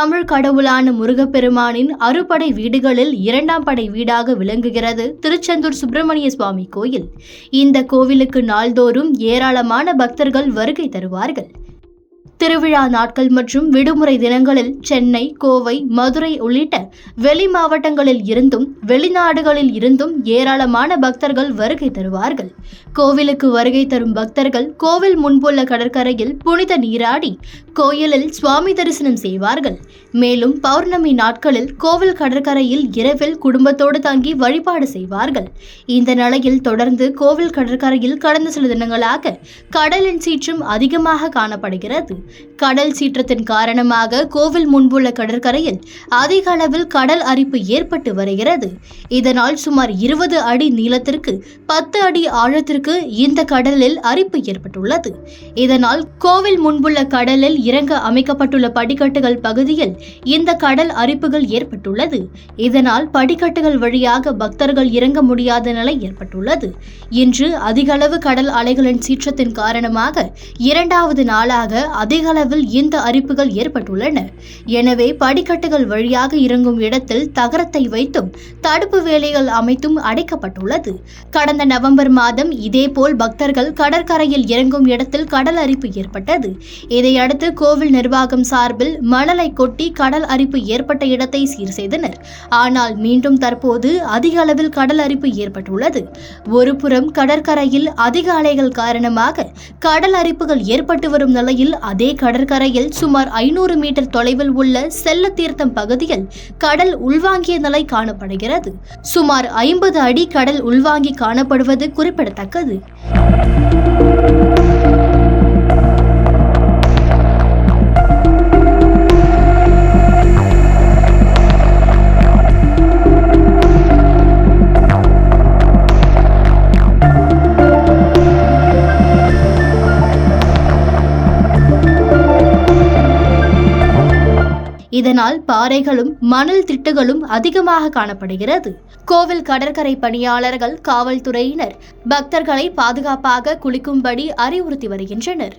தமிழ் கடவுளான முருகப்பெருமானின் அறுபடை வீடுகளில் இரண்டாம் படை வீடாக விளங்குகிறது திருச்செந்தூர் சுப்பிரமணிய சுவாமி கோயில். இந்த கோவிலுக்கு நாள்தோறும் ஏராளமான பக்தர்கள் வருகை தருவார்கள். திருவிழா நாட்கள் மற்றும் விடுமுறை தினங்களில் சென்னை, கோவை, மதுரை உள்ளிட்ட வெளி மாவட்டங்களில் இருந்தும் வெளிநாடுகளில் இருந்தும் ஏராளமான பக்தர்கள் வருகை தருவார்கள். கோவிலுக்கு வருகை தரும் பக்தர்கள் கோவில் முன்புள்ள கடற்கரையில் புனித நீராடி கோயிலில் சுவாமி தரிசனம் செய்வார்கள். மேலும் பௌர்ணமி நாட்களில் கோவில் கடற்கரையில் இரவில் குடும்பத்தோடு தங்கி வழிபாடு செய்வார்கள். இந்த நிலையில் தொடர்ந்து கோவில் கடற்கரையில் கடந்த சில தினங்களாக கடலின் சீற்றம் அதிகமாக காணப்படுகிறது. கடல் சீற்றத்தின் காரணமாக கோவில் முன்புள்ள கடற்கரையில் அதிக அளவில் கடல் அரிப்பு ஏற்பட்டு வருகிறது. இதனால் சுமார் 20 அடி நீளத்திற்கு 10 அடி ஆழத்திற்கு இந்த கடலில் அரிப்பு ஏற்பட்டுள்ளது. இதனால் கோவில் முன்புள்ள கடலில் இறங்க அமைக்கப்பட்டுள்ள படிக்கட்டுகள் பகுதியில் இந்த கடல் அரிப்புகள் ஏற்பட்டுள்ளது. இதனால் படிக்கட்டுகள் வழியாக பக்தர்கள் இறங்க முடியாத நிலை ஏற்பட்டுள்ளது. இன்று அதிக அளவு கடல் அலைகளின் சீற்றத்தின் காரணமாக 2வது நாளாக அதிக அளவில் இந்த அரிப்புகள் ஏற்பட்டுள்ளன. எனவே படிக்கட்டுகள் வழியாக இறங்கும் இடத்தில் தகரத்தை வைத்தும் தடுப்பு வேலைகள் அமைத்தும் அடைக்கப்பட்டுள்ளது. கடந்த நவம்பர் மாதம் இதேபோல் பக்தர்கள் கடற்கரையில் இறங்கும் இடத்தில் கடல் அரிப்பு ஏற்பட்டது. இதையடுத்து கோவில் நிர்வாகம் சார்பில் மணலை கொட்டி கடல் அரிப்பு ஏற்பட்ட இடத்தை சீர் செய்தனர். ஆனால் மீண்டும் தற்போது அதிக அளவில் கடல் அரிப்பு ஏற்பட்டுள்ளது. ஒருபுறம் கடற்கரையில் அதிக அலைகள் காரணமாக கடல் அரிப்புகள் ஏற்பட்டு வரும் நிலையில் அதே கடற்கரையில் சுமார் 500 மீட்டர் தொலைவில் உள்ள செல்ல தீர்த்தம் பகுதியில் கடல் உள்வாங்கிய நிலை காணப்படுகிறது. சுமார் 50 அடி கடல் உள்வாங்கி காணப்படுவது குறிப்பிடத்தக்கது. இதனால் பாறைகளும் மணல் திட்டுகளும் அதிகமாக காணப்படுகிறது. கோவில் கடற்கரை பணியாளர்கள், காவல்துறையினர் பக்தர்களை பாதுகாப்பாக குளிக்கும்படி அறிவுறுத்தி வருகின்றனர்.